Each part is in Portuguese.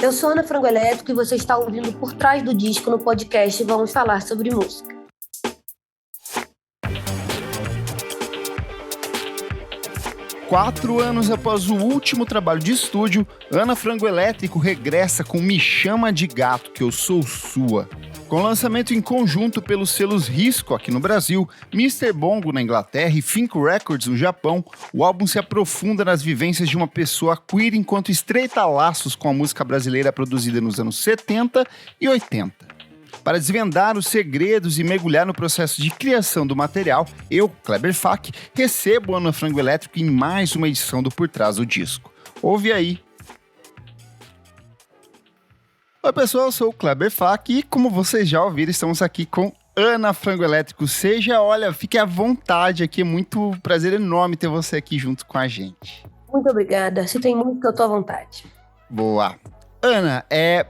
Eu sou Ana Frango Elétrico e você está ouvindo Por Trás do Disco no podcast Vamos Falar sobre Música. Quatro anos após o último trabalho de estúdio, Ana Frango Elétrico regressa com Me Chama de Gato, que eu sou sua. Com lançamento em conjunto pelos selos Risco aqui no Brasil, Mr. Bongo na Inglaterra e Think Records no Japão, o álbum se aprofunda nas vivências de uma pessoa queer enquanto estreita laços com a música brasileira produzida nos anos 70 e 80. Para desvendar os segredos e mergulhar no processo de criação do material, eu, Kleber Fak, recebo Ana Frango Elétrico em mais uma edição do Por Trás do Disco. Ouve aí. Oi pessoal, eu sou o Kleber Fak e como vocês já ouviram, estamos aqui com Ana Frango Elétrico. Fique à vontade aqui, é muito prazer enorme ter você aqui junto com a gente. Muito obrigada, se tem muito que eu tô à vontade. Boa. Ana,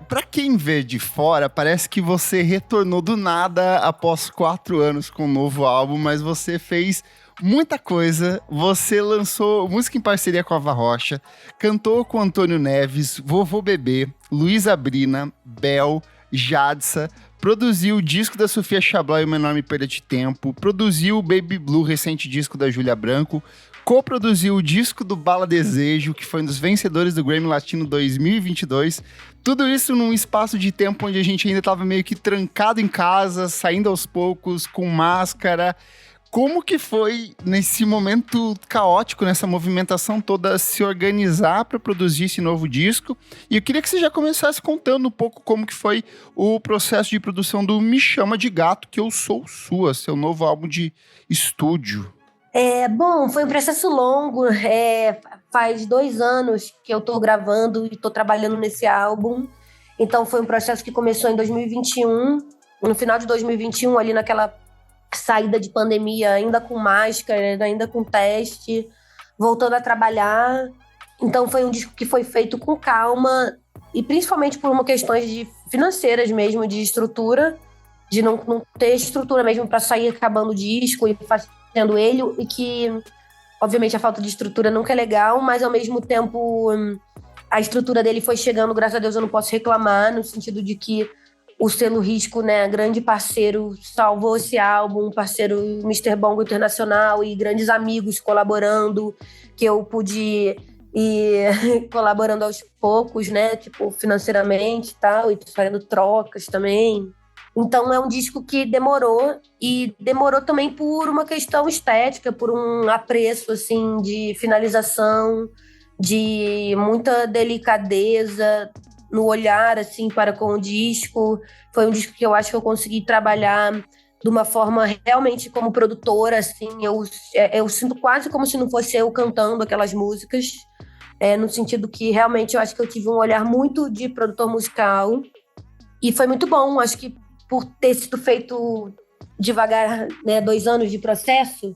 pra quem vê de fora, parece que você retornou do nada após 4 anos com um novo álbum, mas você fez muita coisa. Você lançou música em parceria com a Ava Rocha, cantou com Antônio Neves, Vovô Bebê, Luísa Brina, Bel, Jadsa, produziu o disco da Sofia Chablau e Uma Enorme Perda de Tempo, produziu o Baby Blue, recente disco da Júlia Branco, co-produziu o disco do Bala Desejo, que foi um dos vencedores do Grammy Latino 2022. Tudo isso num espaço de tempo onde a gente ainda estava meio que trancado em casa, saindo aos poucos, com máscara. Como que foi, nesse momento caótico, nessa movimentação toda, se organizar para produzir esse novo disco? E eu queria que você já começasse contando um pouco como que foi o processo de produção do Me Chama de Gato, que eu sou sua, seu novo álbum de estúdio. Bom, foi um processo longo, faz 2 anos que eu tô gravando e tô trabalhando nesse álbum, então foi um processo que começou em 2021, no final de 2021, ali naquela saída de pandemia, ainda com máscara, ainda com teste, voltando a trabalhar, então foi um disco que foi feito com calma, e principalmente por uma questões financeiras mesmo, de estrutura, de não ter estrutura mesmo para sair acabando o disco e fazendo ele, e que, obviamente, a falta de estrutura nunca é legal, mas, ao mesmo tempo, a estrutura dele foi chegando, graças a Deus eu não posso reclamar, no sentido de que o selo Risco, né, grande parceiro, salvou esse álbum, parceiro Mr. Bongo Internacional e grandes amigos colaborando, que eu pude ir colaborando aos poucos, né, tipo, financeiramente e tal, e fazendo trocas também. Então é um disco que demorou, e demorou também por uma questão estética, por um apreço, assim, de finalização, de muita delicadeza no olhar, assim, para com o disco. Foi um disco que eu acho que eu consegui trabalhar de uma forma realmente como produtora, assim, eu sinto quase como se não fosse eu cantando aquelas músicas, no sentido que realmente eu acho que eu tive um olhar muito de produtor musical, e foi muito bom, acho que por ter sido feito devagar, né, 2 anos de processo,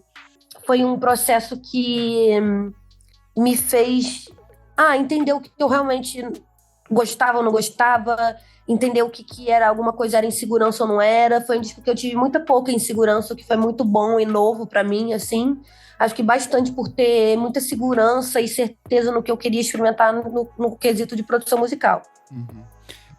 foi um processo que me fez entender o que eu realmente gostava ou não gostava, entender o que era alguma coisa, era insegurança ou não era. Foi um disco que eu tive muita pouca insegurança, o que foi muito bom e novo para mim, assim. Acho que bastante por ter muita segurança e certeza no que eu queria experimentar no quesito de produção musical. Uhum.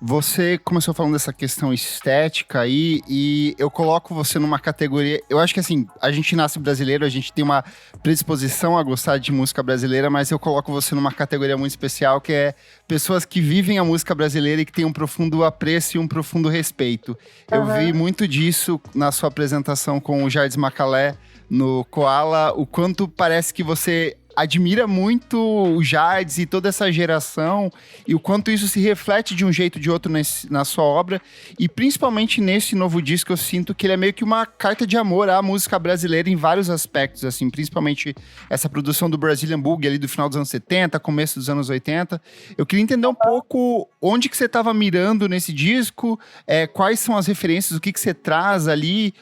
Você começou falando dessa questão estética aí, e eu coloco você numa categoria. Eu acho que assim, a gente nasce brasileiro, a gente tem uma predisposição a gostar de música brasileira, mas eu coloco você numa categoria muito especial, que é pessoas que vivem a música brasileira e que têm um profundo apreço e um profundo respeito. Eu vi muito disso na sua apresentação com o Jardim Macalé no Koala, o quanto parece que você admira muito o Jardim e toda essa geração, e o quanto isso se reflete de um jeito ou de outro na sua obra, e principalmente nesse novo disco eu sinto que ele é meio que uma carta de amor à música brasileira em vários aspectos, assim, principalmente essa produção do Brazilian Boogie ali do final dos anos 70, começo dos anos 80. Eu queria entender um pouco onde que você estava mirando nesse disco, quais são as referências, o que você traz ali,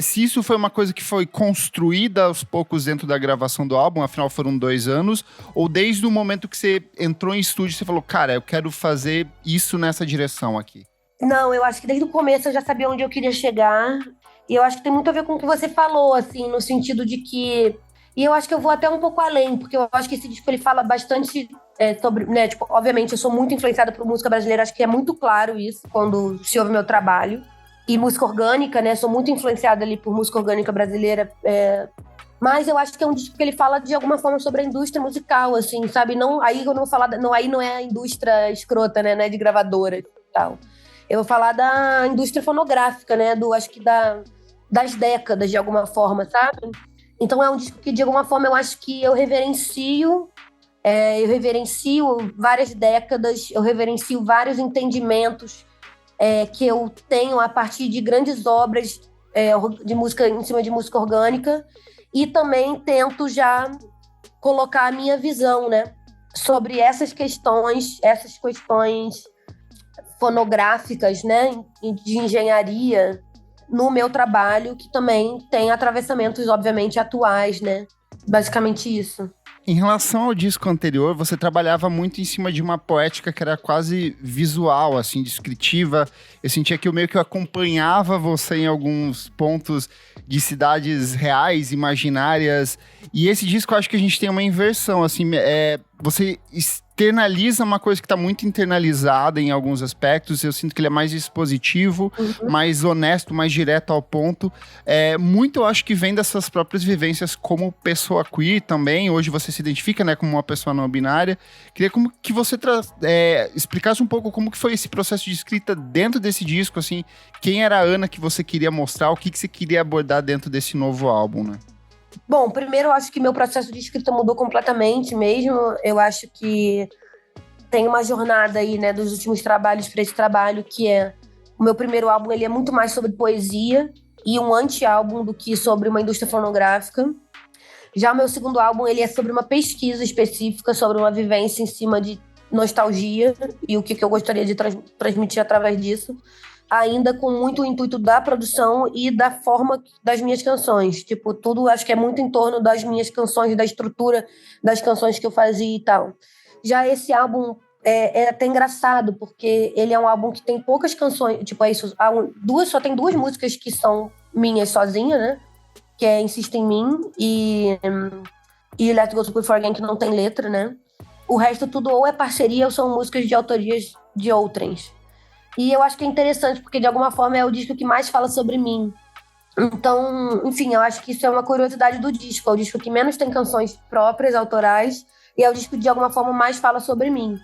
se isso foi uma coisa que foi construída aos poucos dentro da gravação do álbum, afinal foram 2 anos, ou desde o momento que você entrou em estúdio, você falou, cara, eu quero fazer isso nessa direção aqui? Não, eu acho que desde o começo eu já sabia onde eu queria chegar, e eu acho que tem muito a ver com o que você falou, assim, no sentido de que... E eu acho que eu vou até um pouco além, porque eu acho que esse disco ele fala bastante sobre, né, tipo, obviamente eu sou muito influenciada por música brasileira, acho que é muito claro isso quando se ouve meu trabalho. E música orgânica, né, sou muito influenciada ali por música orgânica brasileira, mas eu acho que é um disco que ele fala de alguma forma sobre a indústria musical, assim, sabe? Não, aí eu não vou falar, não, aí não é a indústria escrota, né, de gravadora e tal. Eu vou falar da indústria fonográfica, né, acho que das décadas, de alguma forma, sabe? Então é um disco que, de alguma forma, eu acho que eu reverencio várias décadas, eu reverencio vários entendimentos que eu tenho a partir de grandes obras de música, em cima de música orgânica, e também tento já colocar a minha visão, né, sobre essas questões fonográficas, né, de engenharia no meu trabalho, que também tem atravessamentos, obviamente, atuais, né? Basicamente isso. Em relação ao disco anterior, você trabalhava muito em cima de uma poética que era quase visual, assim, descritiva. Eu sentia que eu meio que acompanhava você em alguns pontos de cidades reais, imaginárias. E esse disco, eu acho que a gente tem uma inversão, assim, você externaliza uma coisa que está muito internalizada em alguns aspectos. Eu sinto que ele é mais expositivo, mais honesto, mais direto ao ponto. Muito, eu acho que vem das suas próprias vivências como pessoa queer também. Hoje você se identifica, né, como uma pessoa não binária. Queria que você explicasse um pouco como que foi esse processo de escrita dentro desse disco, assim. Quem era a Ana que você queria mostrar? O que você queria abordar dentro desse novo álbum, né? Bom, primeiro eu acho que meu processo de escrita mudou completamente mesmo. Eu acho que tem uma jornada aí, né, dos últimos trabalhos para esse trabalho, que é o meu primeiro álbum, ele é muito mais sobre poesia e um anti-álbum do que sobre uma indústria fonográfica. Já o meu segundo álbum, ele é sobre uma pesquisa específica, sobre uma vivência em cima de nostalgia e o que eu gostaria de transmitir através disso, ainda com muito o intuito da produção e da forma das minhas canções. Tipo, tudo acho que é muito em torno das minhas canções, da estrutura das canções que eu fazia e tal. Já esse álbum é até engraçado, porque ele é um álbum que tem poucas canções, tipo, só tem duas músicas que são minhas sozinha, né? Que é Insiste em Mim e Let Go To For Again, que não tem letra, né? O resto tudo ou é parceria ou são músicas de autorias de outrens. E eu acho que é interessante, porque de alguma forma é o disco que mais fala sobre mim. Então, enfim, eu acho que isso é uma curiosidade do disco. É o disco que menos tem canções próprias, autorais, e é o disco que de alguma forma mais fala sobre mim.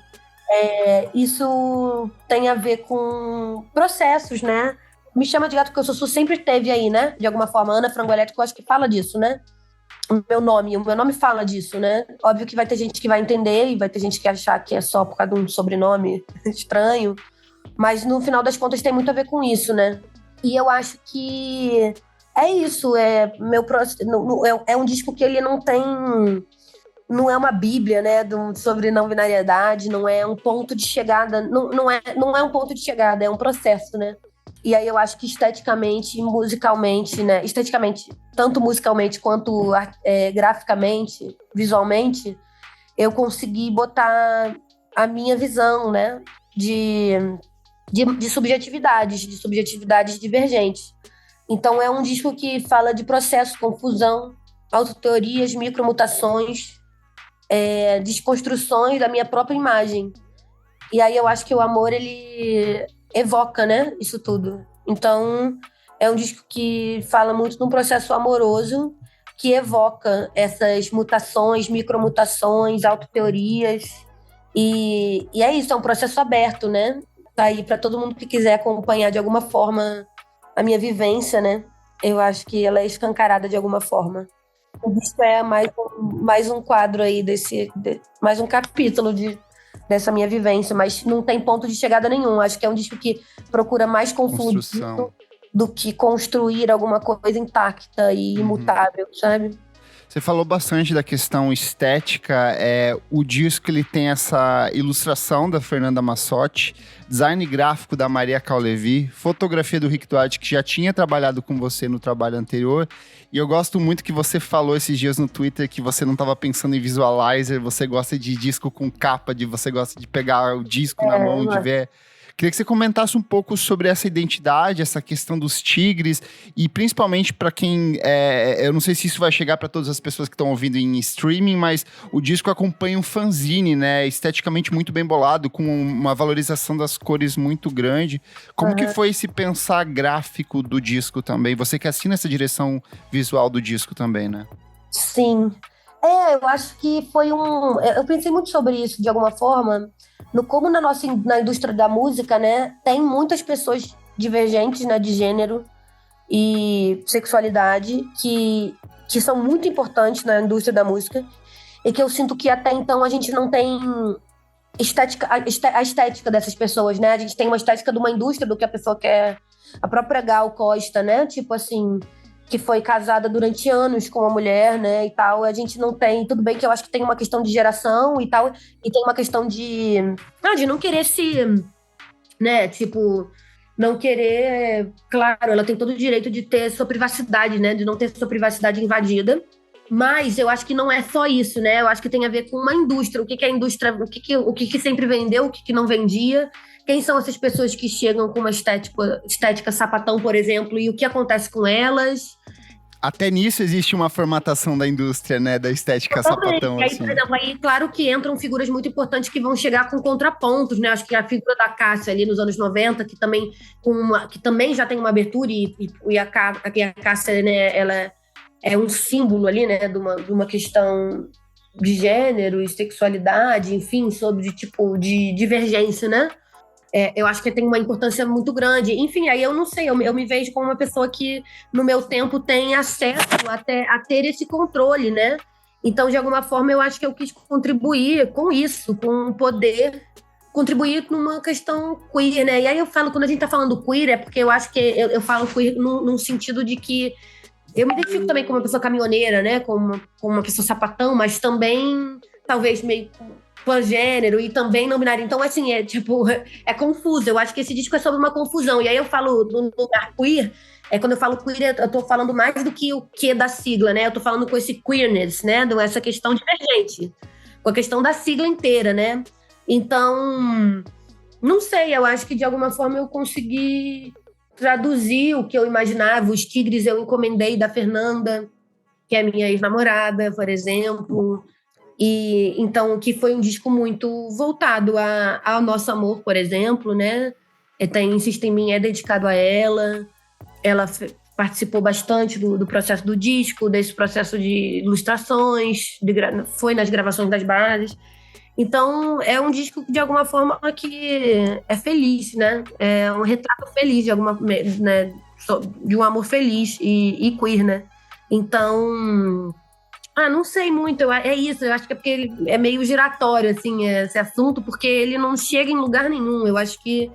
Isso tem a ver com processos, né? Me chama de gato porque o Sussu sempre teve aí, né? De alguma forma, Ana Frango Elétrico, eu acho que fala disso, né? O meu nome fala disso, né? Óbvio que vai ter gente que vai entender e vai ter gente que achar que é só por causa de um sobrenome estranho. Mas no final das contas tem muito a ver com isso, né? E eu acho que é isso. É um disco que ele não tem... Não é uma bíblia, né? Sobre não binariedade, não é um ponto de chegada. Não é um ponto de chegada, é um processo, né? E aí eu acho que esteticamente e musicalmente, né? Esteticamente, tanto musicalmente quanto graficamente, visualmente, eu consegui botar a minha visão, né? De subjetividades divergentes. Então é um disco que fala de processo, confusão, autoteorias, micromutações, desconstruções da minha própria imagem. E aí eu acho que o amor, ele evoca, né, isso tudo. Então é um disco que fala muito de um processo amoroso que evoca essas mutações, micromutações, autoteorias. E é isso, é um processo aberto, né? Tá aí para todo mundo que quiser acompanhar de alguma forma a minha vivência, né? Eu acho que ela é escancarada de alguma forma. O disco é mais um quadro aí mais um capítulo dessa minha vivência, mas não tem ponto de chegada nenhum. Acho que é um disco que procura mais confusão do que construir alguma coisa intacta e imutável, sabe? Você falou bastante da questão estética. O disco ele tem essa ilustração da Fernanda Massotti, design gráfico da Maria Caulevi, fotografia do Rick Duarte, que já tinha trabalhado com você no trabalho anterior. E eu gosto muito que você falou esses dias no Twitter que você não estava pensando em visualizer, você gosta de disco com capa, você gosta de pegar o disco na mão, de ver Queria que você comentasse um pouco sobre essa identidade, essa questão dos tigres, e principalmente para quem, eu não sei se isso vai chegar para todas as pessoas que estão ouvindo em streaming, mas o disco acompanha um fanzine, né, esteticamente muito bem bolado, com uma valorização das cores muito grande. Como que foi esse pensar gráfico do disco também? Você que assina essa direção visual do disco também, né? Sim. Eu acho que foi eu pensei muito sobre isso, de alguma forma, no como na indústria da música, né, tem muitas pessoas divergentes, né, de gênero e sexualidade que são muito importantes na indústria da música e que eu sinto que até então a gente não tem a estética dessas pessoas, né? A gente tem uma estética de uma indústria do que a pessoa quer. A própria Gal Costa, né? Tipo assim, que foi casada durante anos com uma mulher, né, e tal. A gente não tem... Tudo bem que eu acho que tem uma questão de geração e tal, e tem uma questão de não querer né, tipo, não querer... Claro, ela tem todo o direito de ter sua privacidade, né, de não ter sua privacidade invadida. Mas eu acho que não é só isso, né? Eu acho que tem a ver com uma indústria. O que é a indústria... O que sempre vendeu, o que não vendia. Quem são essas pessoas que chegam com uma estética sapatão, por exemplo, e o que acontece com elas? Até nisso existe uma formatação da indústria, né? Da estética sapatão, Aí, assim. por exemplo, aí, claro que entram figuras muito importantes que vão chegar com contrapontos, né? Acho que a figura da Cássia ali nos anos 90, que também já tem uma abertura, e a Cássia, né, ela é um símbolo ali, né, de uma questão de gênero e sexualidade, enfim, sobre de divergência, né? Eu acho que tem uma importância muito grande. Enfim, aí eu não sei, eu me vejo como uma pessoa que, no meu tempo, tem acesso a ter esse controle, né? Então, de alguma forma, eu acho que eu quis contribuir com isso, com poder contribuir numa questão queer, né? E aí eu falo, quando a gente tá falando queer, é porque eu acho que eu falo queer num sentido de que eu me identifico também como uma pessoa caminhoneira, né? Como uma pessoa sapatão, mas também, talvez, meio pangênero e também não binário. Então, assim, é confuso. Eu acho que esse disco é sobre uma confusão. E aí eu falo no lugar queer, quando eu falo queer, eu tô falando mais do que o que da sigla, né? Eu tô falando com esse queerness, né? Essa questão divergente. Com a questão da sigla inteira, né? Então, não sei, eu acho que de alguma forma eu consegui traduzir o que eu imaginava. Os Tigres eu encomendei da Fernanda, que é minha ex-namorada, por exemplo. E então, que foi um disco muito voltado ao nosso amor, por exemplo, né? Tem Insista em Mim, é dedicado a ela. Ela participou bastante do processo do disco, desse processo de ilustrações, foi nas gravações das bases. Então, é um disco, de alguma forma, que é feliz, né? É um retrato feliz, né? De um amor feliz e queer, né? Então... não sei muito, é isso, eu acho que é porque ele é meio giratório, assim, esse assunto, porque ele não chega em lugar nenhum. Eu acho que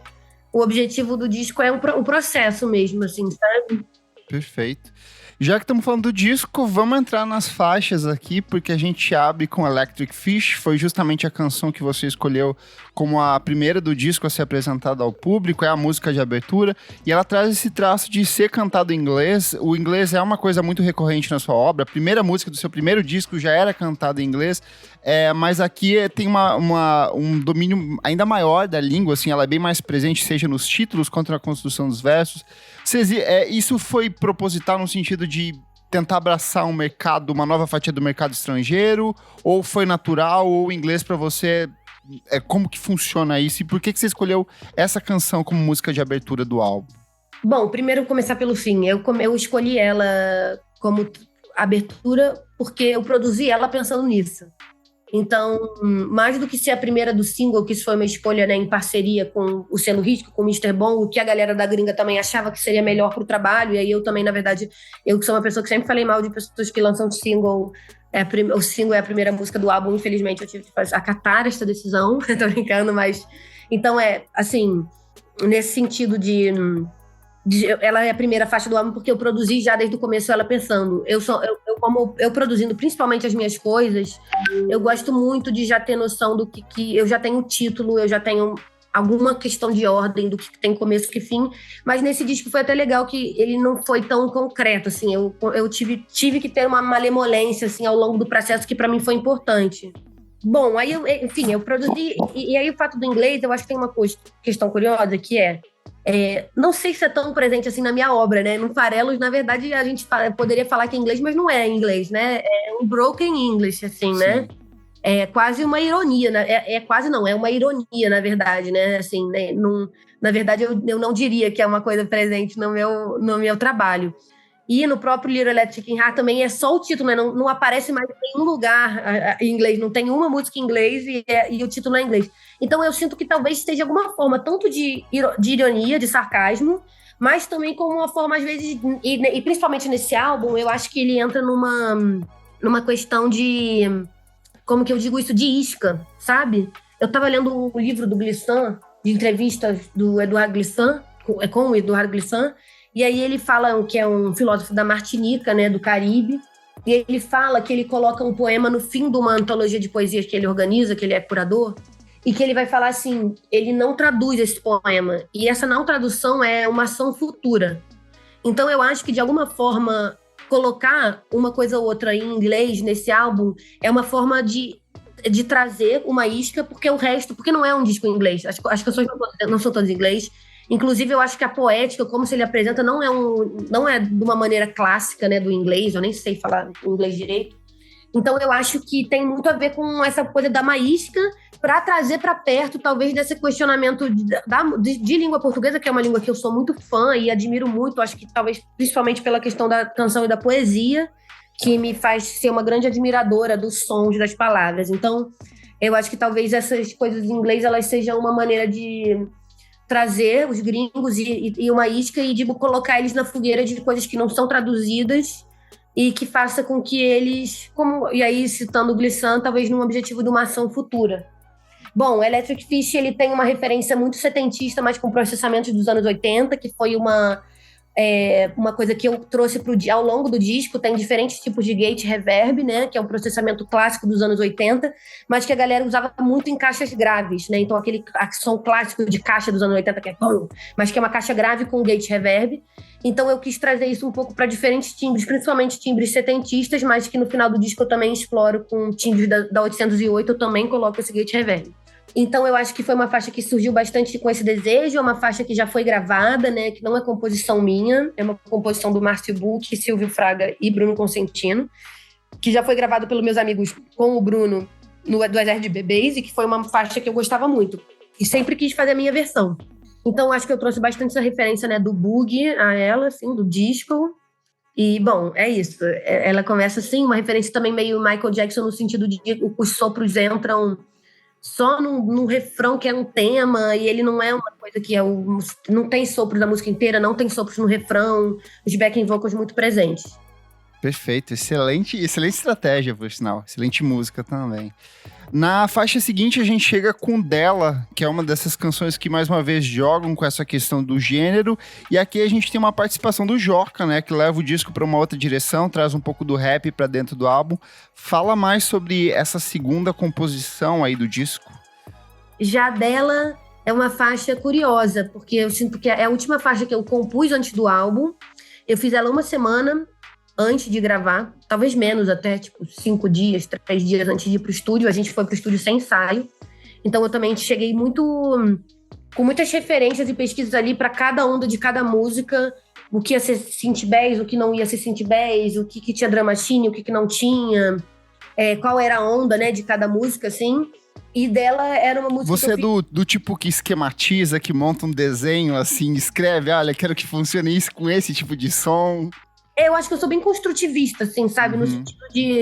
o objetivo do disco é o processo mesmo, assim, sabe? Perfeito. Já que estamos falando do disco, vamos entrar nas faixas aqui, porque a gente abre com Electric Fish, foi justamente a canção que você escolheu como a primeira do disco a ser apresentada ao público, é a música de abertura, e ela traz esse traço de ser cantado em inglês. O inglês é uma coisa muito recorrente na sua obra, a primeira música do seu primeiro disco já era cantada em inglês, mas aqui tem um domínio ainda maior da língua, assim, ela é bem mais presente, seja nos títulos quanto na construção dos versos. Isso foi proposital no sentido de tentar abraçar um mercado, uma nova fatia do mercado estrangeiro, ou foi natural, ou o inglês para você, como que funciona isso, e por que você escolheu essa canção como música de abertura do álbum? Bom, primeiro começar pelo fim, eu escolhi ela como abertura porque eu produzi ela pensando nisso. Então, mais do que ser a primeira do single, que isso foi uma escolha, né, em parceria com o selo Risco, com o Mr. Bom, o que a galera da gringa também achava que seria melhor pro trabalho, e aí eu também, na verdade, eu que sou uma pessoa que sempre falei mal de pessoas que lançam single, o single é a primeira música do álbum, infelizmente eu tive que acatar esta decisão, tô brincando, mas... Então, assim, nesse sentido ela é a primeira faixa do álbum porque eu produzi já desde o começo ela pensando. Como eu produzindo principalmente as minhas coisas, eu gosto muito de já ter noção do que eu já tenho o título, eu já tenho alguma questão de ordem do que tem começo e fim, mas nesse disco foi até legal que ele não foi tão concreto, assim, eu tive que ter uma malemolência, assim, ao longo do processo que para mim foi importante. Bom, aí, enfim, eu produzi. E aí, o fato do inglês, eu acho que tem uma questão curiosa que não sei se é tão presente assim na minha obra, né? No Farelos, na verdade, a gente poderia falar que é inglês, mas não é inglês, né? É um broken English, assim, né? Sim. É quase uma ironia, né? Quase não, é uma ironia, na verdade, né? Assim, né? Na verdade, eu não diria que é uma coisa presente no meu trabalho. E no próprio Little Electric Heart também é só o título, né? Não aparece mais em nenhum lugar em inglês, não tem uma música em inglês e o título é em inglês. Então eu sinto que talvez esteja alguma forma, tanto de ironia, de sarcasmo, mas também como uma forma, às vezes, e principalmente nesse álbum, eu acho que ele entra numa questão de, como que eu digo isso, de isca, sabe? Eu estava lendo o livro do Glissant, de entrevistas do Eduardo Glissant, com o Eduardo Glissant, e aí ele fala que é um filósofo da Martinica, né, do Caribe, e ele fala que ele coloca um poema no fim de uma antologia de poesias que ele organiza, que ele é curador, e que ele vai falar assim, ele não traduz esse poema, e essa não tradução é uma ação futura. Então eu acho que, de alguma forma, colocar uma coisa ou outra em inglês nesse álbum é uma forma de trazer uma isca, porque não é um disco em inglês. As canções não são todas em inglês. Inclusive, eu acho que a poética, como se ele apresenta, não é de uma maneira clássica, né, do inglês. Eu nem sei falar inglês direito. Então, eu acho que tem muito a ver com essa coisa da maísca para trazer para perto, talvez, desse questionamento de língua portuguesa, que é uma língua que eu sou muito fã e admiro muito, acho que talvez principalmente pela questão da canção e da poesia, que me faz ser uma grande admiradora dos sons das palavras. Então, eu acho que talvez essas coisas em inglês elas sejam uma maneira de trazer os gringos e uma isca e de colocar eles na fogueira de coisas que não são traduzidas e que faça com que eles, e aí citando o Glissant, talvez num objetivo de uma ação futura. Bom, o Electric Fish ele tem uma referência muito setentista, mas com processamentos dos anos 80, que foi uma coisa que eu trouxe ao longo do disco. Tem diferentes tipos de gate reverb, né, que é um processamento clássico dos anos 80, mas que a galera usava muito em caixas graves, né? Então aquele som clássico de caixa dos anos 80 que é bom, mas que é uma caixa grave com gate reverb. Então eu quis trazer isso um pouco para diferentes timbres, principalmente timbres setentistas, mas que no final do disco eu também exploro com timbres da 808, eu também coloco esse gate reverb. Então, eu acho que foi uma faixa que surgiu bastante com esse desejo, é uma faixa que já foi gravada, né, que não é composição minha, é uma composição do Márcio Buch, Silvio Fraga e Bruno Consentino, que já foi gravada pelos meus amigos com o Bruno do Exército de Bebês, e que foi uma faixa que eu gostava muito. E sempre quis fazer a minha versão. Então, acho que eu trouxe bastante essa referência, né, do boogie a ela, assim, do disco. E, bom, é isso. Ela começa assim, uma referência também meio Michael Jackson, no sentido de que os sopros entram só no refrão, que é um tema, e ele não é uma coisa que não tem sopros da música inteira, não tem sopros no refrão, os backing vocals muito presentes. Perfeito, excelente estratégia, por sinal, excelente música também. Na faixa seguinte, a gente chega com Dela, que é uma dessas canções que, mais uma vez, jogam com essa questão do gênero. E aqui a gente tem uma participação do Joca, né, que leva o disco para uma outra direção, traz um pouco do rap para dentro do álbum. Fala mais sobre essa segunda composição aí do disco. Já Dela é uma faixa curiosa, porque eu sinto que é a última faixa que eu compus antes do álbum. Eu fiz ela uma semana antes de gravar, talvez menos até, tipo 5 dias, 3 dias antes de ir pro estúdio. A gente foi pro estúdio sem ensaio, então eu também cheguei com muitas referências e pesquisas ali para cada onda de cada música, o que ia ser synth bass, o que não ia ser synth bass, o que tinha drum machine, o que não tinha, qual era a onda, né, de cada música, assim. E Dela era uma música. Você é do tipo que esquematiza, que monta um desenho assim, escreve, olha, quero que funcione isso com esse tipo de som. Eu acho que eu sou bem construtivista, assim, sabe? No sentido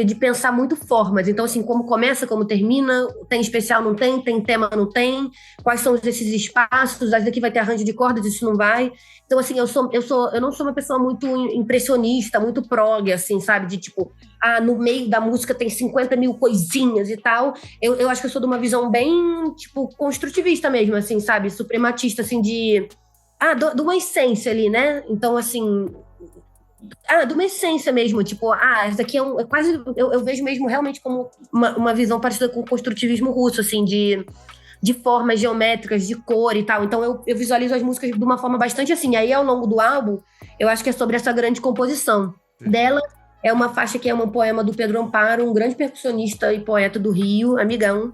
de pensar muito formas. Então, assim, como começa, como termina, tem especial, não tem tema, não tem, quais são esses espaços, às daqui vai ter arranjo de cordas, isso não vai. Então, assim, eu não sou uma pessoa muito impressionista, muito prog, assim, sabe? De tipo, no meio da música tem 50 mil coisinhas e tal. Eu acho que eu sou de uma visão bem, tipo, construtivista mesmo, assim, sabe? Suprematista, assim, de uma essência ali, né? Então, assim, de uma essência mesmo, tipo, isso daqui é quase, eu vejo mesmo realmente como uma visão parecida com o construtivismo russo, assim, de formas geométricas, de cor e tal. Então eu visualizo as músicas de uma forma bastante assim. Aí, ao longo do álbum, eu acho que é sobre essa grande composição. Dela É uma faixa que é um poema do Pedro Amparo, um grande percussionista e poeta do Rio, amigão.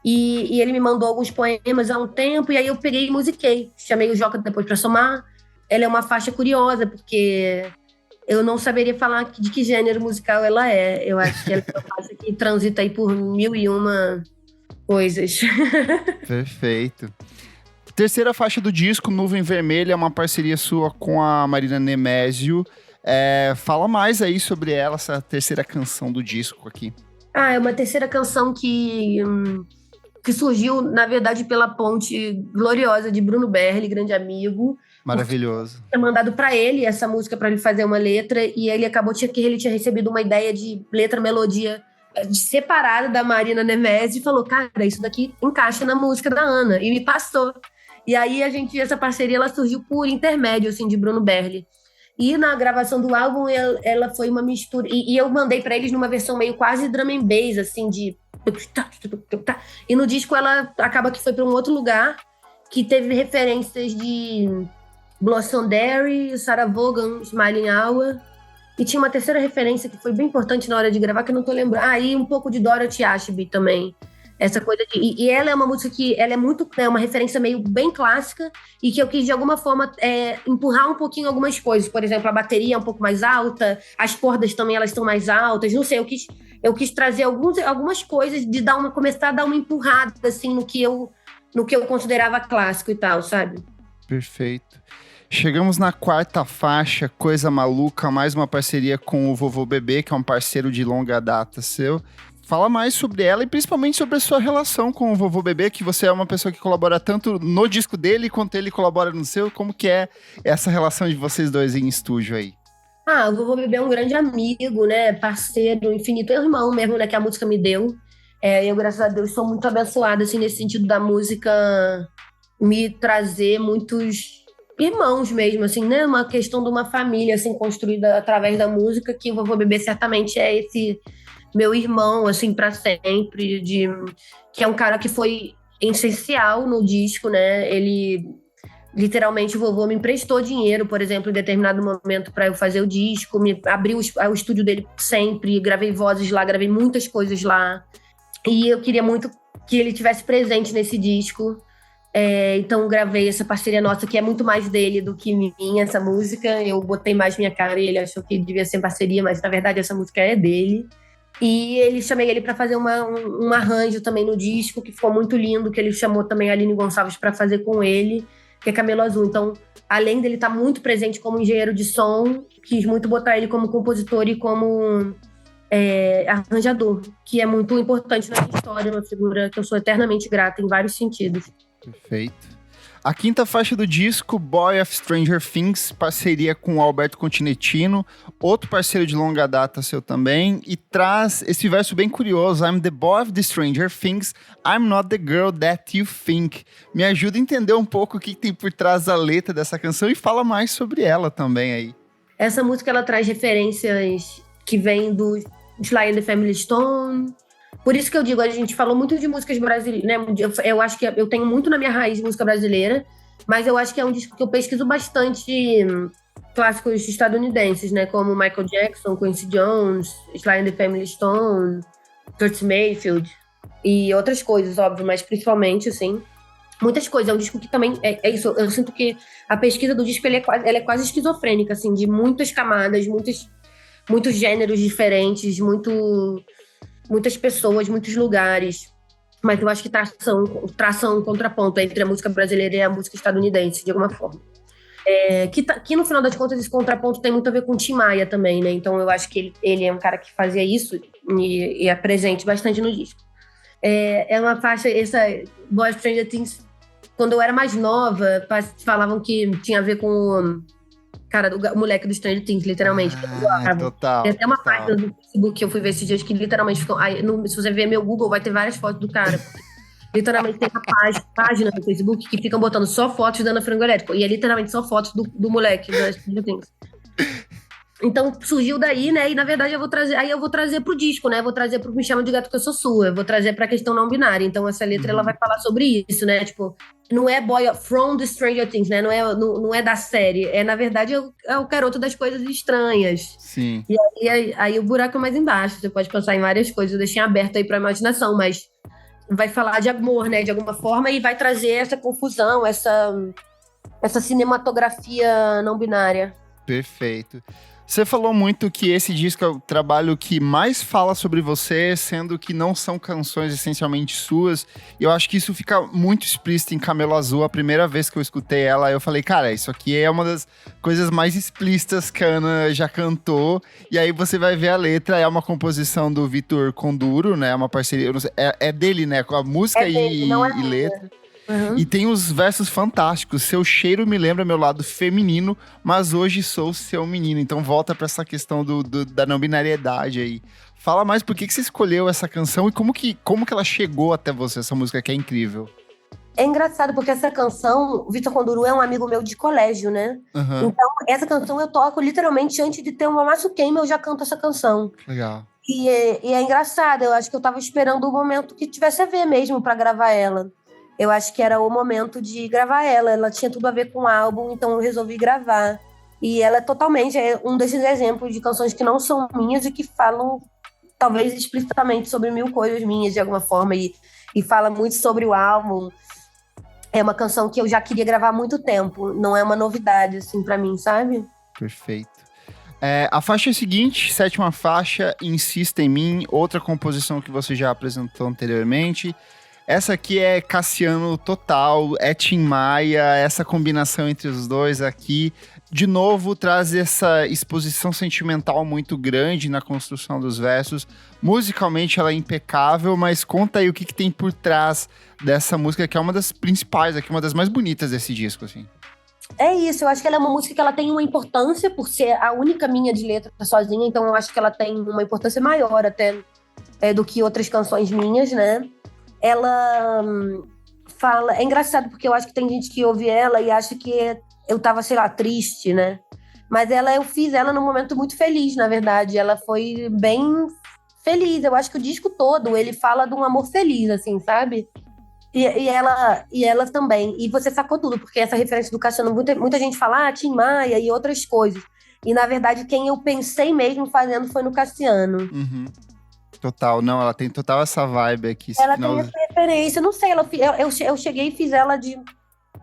E ele me mandou alguns poemas há um tempo, e aí eu peguei e musiquei. Chamei o Joca depois para somar. Ela é uma faixa curiosa, porque eu não saberia falar de que gênero musical ela é. Eu acho que ela é uma faixa que transita aí por 1001 coisas. Perfeito. Terceira faixa do disco, Nuvem Vermelha, é uma parceria sua com a Marina Nemésio. Fala mais aí sobre ela, essa terceira canção do disco aqui. É uma terceira canção que surgiu, na verdade, pela ponte gloriosa de Bruno Berli, grande amigo. Maravilhoso. Eu tinha mandado para ele essa música para ele fazer uma letra, e ele acabou que ele tinha recebido uma ideia de letra-melodia separada da Marina Nemésio e falou, cara, isso daqui encaixa na música da Ana, e me passou. E aí essa parceria ela surgiu por intermédio assim, de Bruno Berli. E na gravação do álbum, ela foi uma mistura. E eu mandei para eles numa versão meio quase drum and bass, assim, de. E no disco ela acaba que foi para um outro lugar, que teve referências de Blossom Derry, Sarah Vaughan, Smiling Hour. E tinha uma terceira referência que foi bem importante na hora de gravar, que eu não tô lembrando. E um pouco de Dorothy Ashby também. Essa coisa de... E ela é uma música que ela é muito, né, uma referência meio bem clássica e que eu quis, de alguma forma, empurrar um pouquinho algumas coisas. Por exemplo, a bateria é um pouco mais alta, as cordas também elas estão mais altas. Não sei, eu quis trazer algumas coisas de começar a dar uma empurrada, assim, no que eu considerava clássico e tal, sabe? Perfeito. Chegamos na quarta faixa, Coisa Maluca, mais uma parceria com o Vovô Bebê, que é um parceiro de longa data seu. Fala mais sobre ela e principalmente sobre a sua relação com o Vovô Bebê, que você é uma pessoa que colabora tanto no disco dele quanto ele colabora no seu. Como que é essa relação de vocês dois em estúdio aí? O Vovô Bebê é um grande amigo, né? Parceiro infinito, é irmão mesmo, né? Que a música me deu. Eu, graças a Deus, sou muito abençoada, assim, nesse sentido da música me trazer muitos irmãos mesmo, assim, né? Uma questão de uma família, assim, construída através da música, que o Vovô Bebê certamente é esse meu irmão, assim, para sempre, que é um cara que foi essencial no disco, né? Ele, literalmente, o vovô me emprestou dinheiro, por exemplo, em determinado momento para eu fazer o disco, me abriu o estúdio dele sempre, gravei vozes lá, gravei muitas coisas lá. E eu queria muito que ele tivesse presente nesse disco. Então gravei essa parceria nossa, que é muito mais dele do que minha, essa música. Eu botei mais minha cara e ele achou que devia ser parceria, mas na verdade essa música é dele. E chamei ele para fazer um arranjo também no disco, que ficou muito lindo, que ele chamou também a Aline Gonçalves para fazer com ele, que é Camelo Azul. Então, além dele estar muito presente como engenheiro de som, quis muito botar ele como compositor e como arranjador, que é muito importante na minha história, uma figura que eu sou eternamente grata em vários sentidos. Perfeito. A quinta faixa do disco, Boy of Stranger Things, parceria com o Alberto Continetino, outro parceiro de longa data seu também, e traz esse verso bem curioso, I'm the boy of the stranger things, I'm not the girl that you think. Me ajuda a entender um pouco o que tem por trás da letra dessa canção e fala mais sobre ela também aí. Essa música, ela traz referências que vêm do Sly and the Family Stone. Por isso que eu digo, a gente falou muito de músicas brasileiras, né? Eu acho que eu tenho muito na minha raiz de música brasileira, mas eu acho que é um disco que eu pesquiso bastante clássicos estadunidenses, né? Como Michael Jackson, Quincy Jones, Sly and the Family Stone, Curtis Mayfield e outras coisas, óbvio, mas principalmente, assim, muitas coisas. É um disco que também, é isso, eu sinto que a pesquisa do disco ela é quase esquizofrênica, assim, de muitas camadas, muitos gêneros diferentes, muitas pessoas, muitos lugares. Mas eu acho que traça um contraponto entre a música brasileira e a música estadunidense, de alguma forma. Que no final das contas, esse contraponto tem muito a ver com o Tim Maia também, né? Então eu acho que ele é um cara que fazia isso e é presente bastante no disco. É uma faixa, essa Boy of Stranger Things, quando eu era mais nova, falavam que tinha a ver com o moleque do Stranger Things, literalmente. Total. Tem até uma página do Facebook que eu fui ver esses dias que literalmente ficam... se você ver meu Google, vai ter várias fotos do cara. Literalmente tem uma página no Facebook que ficam botando só fotos da Ana Frango Elétrico. E é literalmente só fotos do moleque do Stranger Things. Então surgiu daí, né? E na verdade eu vou trazer pro disco, né? Vou trazer pro Me Chama de Gato Que Eu Sou Sua, eu vou trazer pra questão não binária. Então essa letra ela vai falar sobre isso, né? Tipo, não é boy from the Stranger Things, né? Não é da série. É, na verdade, é o garoto das coisas estranhas. Sim. E aí o buraco é mais embaixo. Você pode pensar em várias coisas, eu deixei aberto aí pra imaginação, mas vai falar de amor, né? De alguma forma, e vai trazer essa confusão, essa cinematografia não binária. Perfeito. Você falou muito que esse disco é o trabalho que mais fala sobre você, sendo que não são canções essencialmente suas. E eu acho que isso fica muito explícito em Camelo Azul. A primeira vez que eu escutei ela, eu falei, cara, isso aqui é uma das coisas mais explícitas que a Ana já cantou. E aí você vai ver a letra, é uma composição do Vitor Conduro, né? Uma parceria, eu não sei, é dele, né? Com a música Dele, não é e letra. Uhum. E tem uns versos fantásticos. Seu cheiro me lembra meu lado feminino, mas hoje sou seu menino. Então volta pra essa questão da não binariedade aí. Fala mais por que você escolheu essa canção e como que ela chegou até você, essa música que é incrível. É engraçado porque essa canção, o Vitor Conduru é um amigo meu de colégio, né? Uhum. Então, essa canção eu toco literalmente antes de ter uma Maçuqueima, eu já canto essa canção. Legal. E é engraçado, eu acho que eu tava esperando o momento que tivesse a ver mesmo pra gravar ela. Eu acho que era o momento de gravar ela. Ela tinha tudo a ver com o álbum, então eu resolvi gravar. E ela totalmente é um desses exemplos de canções que não são minhas e que falam, talvez explicitamente, sobre mil coisas minhas de alguma forma. E fala muito sobre o álbum. É uma canção que eu já queria gravar há muito tempo. Não é uma novidade, assim, pra mim, sabe? Perfeito. A faixa seguinte, sétima faixa, Insista em Mim, outra composição que você já apresentou anteriormente. Essa aqui é Cassiano total, é Tim Maia, essa combinação entre os dois aqui, de novo, traz essa exposição sentimental muito grande na construção dos versos. Musicalmente ela é impecável, mas conta aí o que tem por trás dessa música, que é uma das principais aqui, uma das mais bonitas desse disco, assim. É isso, eu acho que ela é uma música que ela tem uma importância por ser a única minha de letra sozinha, então eu acho que ela tem uma importância maior até do que outras canções minhas, né? Ela fala... É engraçado porque eu acho que tem gente que ouve ela e acha que eu tava, sei lá, triste, né? Mas eu fiz ela num momento muito feliz, na verdade. Ela foi bem feliz. Eu acho que o disco todo, ele fala de um amor feliz, assim, sabe? E ela também. E você sacou tudo, porque essa referência do Cassiano, muita gente fala, Tim Maia e outras coisas. E, na verdade, quem eu pensei mesmo fazendo foi no Cassiano. Uhum. Total, não, ela tem total essa vibe aqui. Ela tem essa referência, não sei, eu cheguei e fiz ela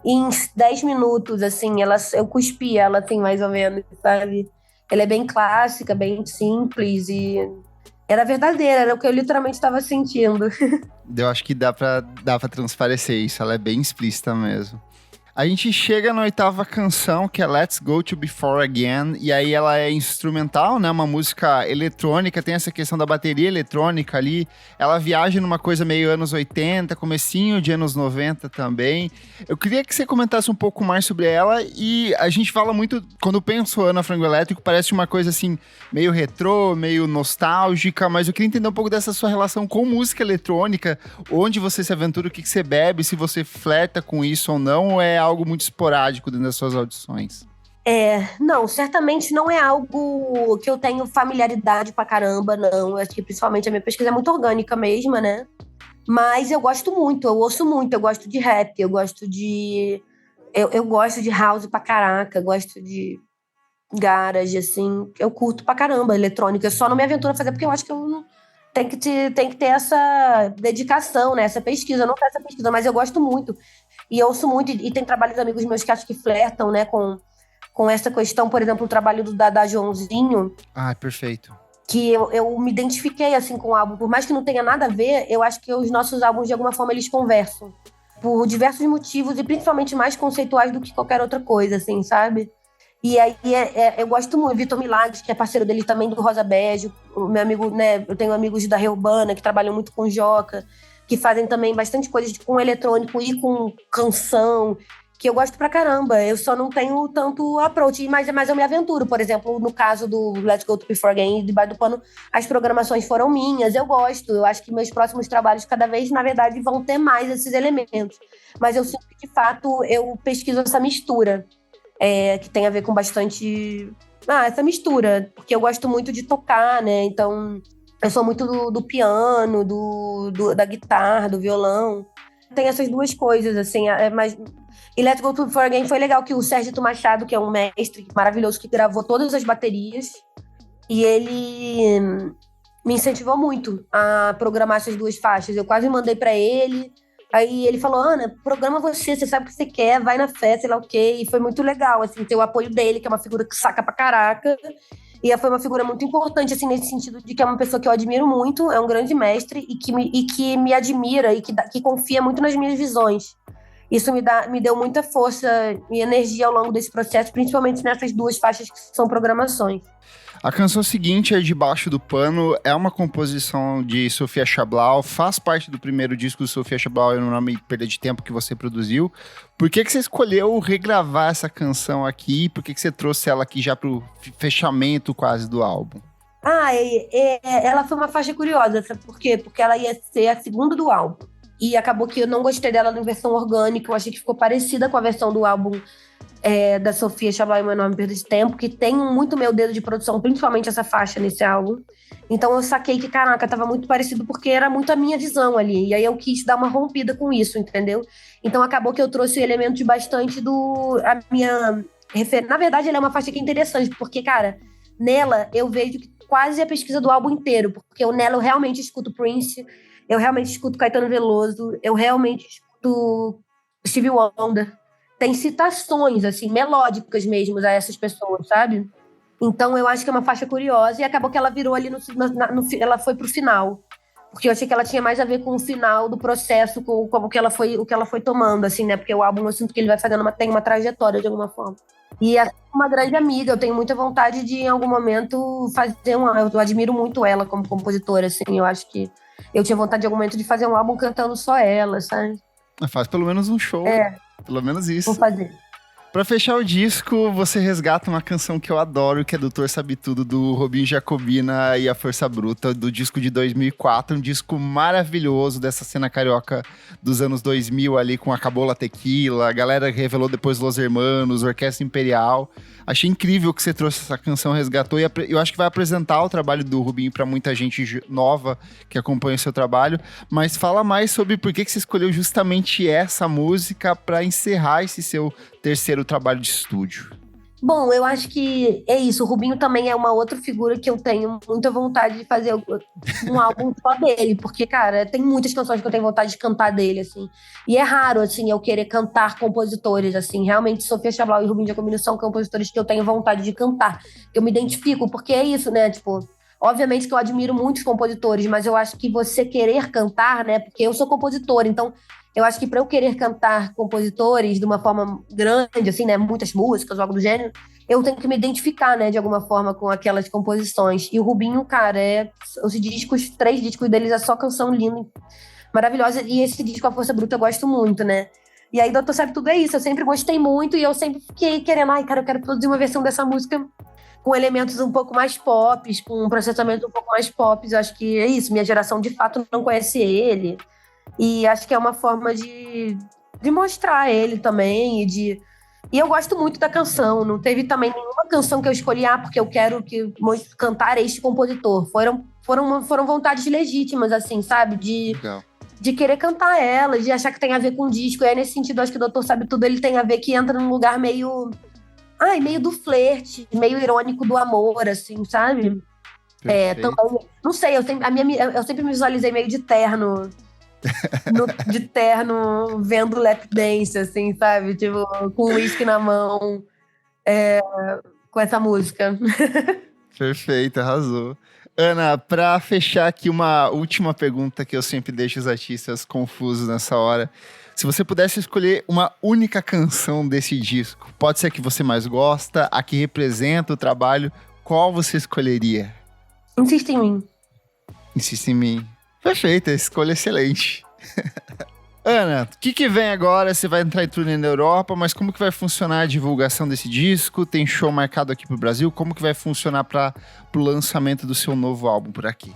em 10 minutos, assim, eu cuspi ela, assim, mais ou menos, sabe? Ela é bem clássica, bem simples e era verdadeira, era o que eu literalmente estava sentindo. Eu acho que dá pra transparecer isso, ela é bem explícita mesmo. A gente chega na oitava canção, que é Let's Go to Before Again, e aí ela é instrumental, né, uma música eletrônica, tem essa questão da bateria eletrônica ali, ela viaja numa coisa meio anos 80, comecinho de anos 90 também. Eu queria que você comentasse um pouco mais sobre ela, e a gente fala muito, quando eu penso Ana Frango Elétrico, parece uma coisa assim, meio retrô, meio nostálgica, mas eu queria entender um pouco dessa sua relação com música eletrônica, onde você se aventura, o que você bebe, se você flerta com isso ou não, ou é algo muito esporádico dentro das suas audições? Não, certamente não é algo que eu tenho familiaridade pra caramba, não. Eu acho que principalmente a minha pesquisa é muito orgânica mesmo, né? Mas eu gosto muito, eu ouço muito, eu gosto de rap, eu gosto de... Eu gosto de house pra caraca, gosto de garage, assim. Eu curto pra caramba eletrônica. Eu só não me aventuro a fazer porque eu acho que eu não... Tem que ter essa dedicação, né? Essa pesquisa. Eu não tenho essa pesquisa, mas eu gosto muito. E eu ouço muito. E tem trabalhos de amigos meus que acho que flertam, né? Com essa questão, por exemplo, o trabalho do Dada Joãozinho. Ah, perfeito. Que eu me identifiquei, assim, com o álbum. Por mais que não tenha nada a ver, eu acho que os nossos álbuns, de alguma forma, eles conversam. Por diversos motivos e principalmente mais conceituais do que qualquer outra coisa, assim, sabe? E aí eu gosto muito, Vitor Milagres, que é parceiro dele também do Rosa Bege, o meu amigo, né? Eu tenho amigos da Reurbana que trabalham muito com Joca, que fazem também bastante coisas com eletrônico e com canção, que eu gosto pra caramba. Eu só não tenho tanto approach, mas eu me aventuro. Por exemplo, no caso do Let's Go to Before Again, debaixo do pano, as programações foram minhas, eu gosto. Eu acho que meus próximos trabalhos cada vez, na verdade, vão ter mais esses elementos. Mas eu sinto que, de fato, eu pesquiso essa mistura. Que tem a ver com bastante Essa mistura, porque eu gosto muito de tocar, né? Então, eu sou muito do piano, da guitarra, do violão. Tem essas duas coisas, assim, mas e Let's Go For Again foi legal que o Sérgio Machado, que é um mestre maravilhoso, que gravou todas as baterias, e ele me incentivou muito a programar essas duas faixas. Eu quase mandei pra ele, aí ele falou, Ana, programa você sabe o que você quer, vai na fé, sei lá o quê, e foi muito legal, assim, ter o apoio dele, que é uma figura que saca pra caraca, e foi uma figura muito importante, assim, nesse sentido de que é uma pessoa que eu admiro muito, é um grande mestre, e que me admira, e que confia muito nas minhas visões. Isso me deu muita força e energia ao longo desse processo, principalmente nessas duas faixas que são programações. A canção seguinte é Debaixo do Pano, é uma composição de Sofia Chablau, faz parte do primeiro disco de Sofia Chablau, no nome Perda de Tempo, que você produziu. Por que você escolheu regravar essa canção aqui? Por que você trouxe ela aqui já pro fechamento quase do álbum? Ela foi uma faixa curiosa, sabe por quê? Porque ela ia ser a segunda do álbum. E acabou que eu não gostei dela na versão orgânica, eu achei que ficou parecida com a versão do álbum da Sofia Chablau e Meu Nome Perda de Tempo, que tem muito meu dedo de produção, principalmente essa faixa nesse álbum. Então eu saquei que, caraca, tava muito parecido porque era muito a minha visão ali. E aí eu quis dar uma rompida com isso, entendeu? Então acabou que eu trouxe elementos bastante a minha... Na verdade, ela é uma faixa que é interessante, porque, cara, nela eu vejo quase a pesquisa do álbum inteiro, porque nela eu realmente escuto Prince, eu realmente escuto Caetano Veloso, eu realmente escuto Stevie Wonder. Tem citações, assim, melódicas mesmo a essas pessoas, sabe? Então eu acho que é uma faixa curiosa e acabou que ela virou ali ela foi pro final. Porque eu achei que ela tinha mais a ver com o final do processo, com o que ela foi tomando, assim, né? Porque o álbum eu sinto que ele vai fazendo tem uma trajetória de alguma forma. E é uma grande amiga, eu tenho muita vontade de, em algum momento, eu admiro muito ela como compositora, assim, eu acho que eu tinha vontade, em algum momento, de fazer um álbum cantando só ela, sabe? Faz pelo menos um show, pelo menos isso. Vou fazer. Pra fechar o disco, você resgata uma canção que eu adoro, que é Doutor Sabe Tudo, do Robinho Jacobina e a Força Bruta, do disco de 2004, um disco maravilhoso dessa cena carioca dos anos 2000 ali, com a Cabola Tequila, a galera revelou depois Los Hermanos, Orquestra Imperial. Achei incrível que você trouxe essa canção, resgatou, e eu acho que vai apresentar o trabalho do Rubinho pra muita gente nova que acompanha o seu trabalho, mas fala mais sobre por que você escolheu justamente essa música pra encerrar esse seu terceiro trabalho de estúdio. Bom, eu acho que é isso. O Rubinho também é uma outra figura que eu tenho muita vontade de fazer um álbum só dele, porque, cara, tem muitas canções que eu tenho vontade de cantar dele, assim. E é raro, assim, eu querer cantar compositores, assim. Realmente, Sofia Chablau e Rubinho Jacobina são compositores que eu tenho vontade de cantar. Eu me identifico, porque é isso, né? Tipo, obviamente que eu admiro muitos compositores, mas eu acho que você querer cantar, né? Porque eu sou compositora, então eu acho que para eu querer cantar compositores de uma forma grande, assim, né, muitas músicas ou algo do gênero, eu tenho que me identificar, né, de alguma forma com aquelas composições. E o Rubinho, cara, os discos, 3 discos deles é só canção linda, maravilhosa. E esse disco, A Força Bruta, eu gosto muito, né? E aí, Doutor Sabe Tudo é isso. Eu sempre gostei muito e eu sempre fiquei querendo, cara, eu quero produzir uma versão dessa música com elementos um pouco mais pop, com um processamento um pouco mais pop. Eu acho que é isso. Minha geração, de fato, não conhece ele. E acho que é uma forma de mostrar ele também. E eu gosto muito da canção. Não teve também nenhuma canção que eu escolhi, porque eu quero cantar este compositor. Foram vontades legítimas, assim, sabe? De querer cantar ela, de achar que tem a ver com o disco. E aí, nesse sentido, acho que o Doutor Sabe Tudo, ele tem a ver que entra num lugar meio do flerte, meio irônico do amor, assim, sabe? Também, não sei, eu sempre me visualizei meio de terno, vendo lap dance, assim, sabe? Tipo, com uísque na mão, com essa música. Perfeito, arrasou. Ana, pra fechar aqui, uma última pergunta que eu sempre deixo os artistas confusos nessa hora. Se você pudesse escolher uma única canção desse disco, pode ser a que você mais gosta, a que representa o trabalho, qual você escolheria? Insiste em Mim. Insiste em Mim. Perfeito, escolha excelente. Ana, o que vem agora? Você vai entrar em turnê na Europa, mas como que vai funcionar a divulgação desse disco? Tem show marcado aqui pro Brasil? Como que vai funcionar pro lançamento do seu novo álbum por aqui?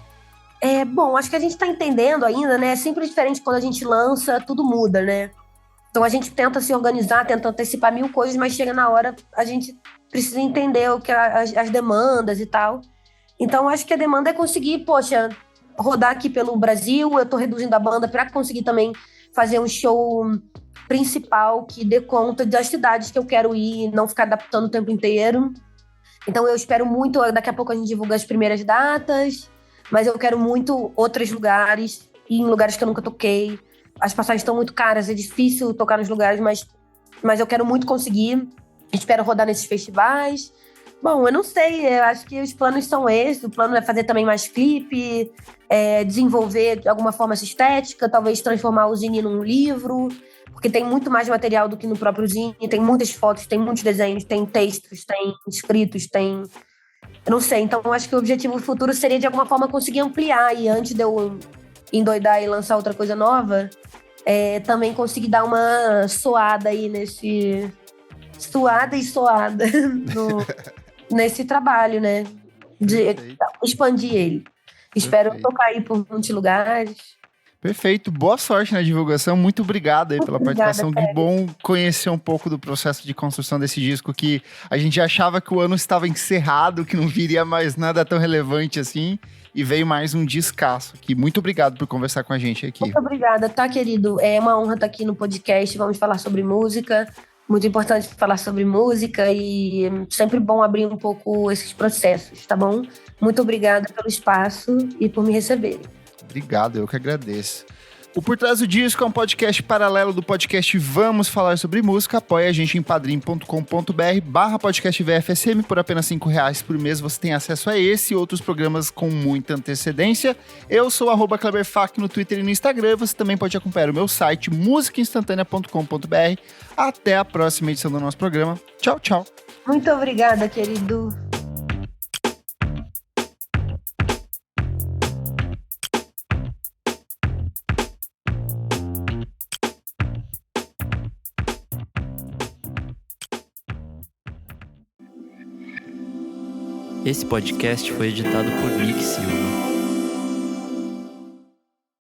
Bom, acho que a gente tá entendendo ainda, né? É sempre diferente quando a gente lança, tudo muda, né? Então a gente tenta se organizar, tenta antecipar 1000 coisas, mas chega na hora, a gente precisa entender o que as demandas e tal. Então, acho que a demanda é conseguir, poxa, rodar aqui pelo Brasil. Eu tô reduzindo a banda para conseguir também fazer um show principal que dê conta das cidades que eu quero ir, não ficar adaptando o tempo inteiro. Então, eu espero muito, daqui a pouco a gente divulga as primeiras datas, mas eu quero muito outros lugares, ir em lugares que eu nunca toquei. As passagens estão muito caras, é difícil tocar nos lugares, mas eu quero muito conseguir. Espero rodar nesses festivais. Bom, eu não sei, eu acho que os planos são esses. O plano é fazer também mais clipe, desenvolver de alguma forma essa estética, talvez transformar o Zine num livro, porque tem muito mais material do que no próprio Zine. Tem muitas fotos, tem muitos desenhos, tem textos, tem escritos, tem... Eu não sei, então eu acho que o objetivo futuro seria de alguma forma conseguir ampliar, e antes de eu endoidar e lançar outra coisa nova, também conseguir dar uma soada aí nesse... Suada e soada nesse trabalho, né? De expandir ele. Espero tocar aí por muitos lugares. Perfeito. Boa sorte na divulgação. Muito obrigado aí pela participação. Que bom conhecer um pouco do processo de construção desse disco, que a gente achava que o ano estava encerrado, que não viria mais nada tão relevante assim. E veio mais um descasso aqui. Muito obrigado por conversar com a gente aqui. Muito obrigada, tá, querido? É uma honra estar aqui no podcast. Vamos falar sobre música. Muito importante falar sobre música e sempre bom abrir um pouco esses processos, tá bom? Muito obrigada pelo espaço e por me receberem. Obrigado, eu que agradeço. O Por Trás do Disco é um podcast paralelo do podcast Vamos Falar Sobre Música. Apoie a gente em padrim.com.br/podcast VFSM. Por apenas R$5 por mês você tem acesso a esse e outros programas com muita antecedência. Eu sou @KleberFak no Twitter e no Instagram. Você também pode acompanhar o meu site musicainstantanea.com.br. Até a próxima edição do nosso programa. Tchau, tchau. Muito obrigada, querido. Esse podcast foi editado por Nick Silva.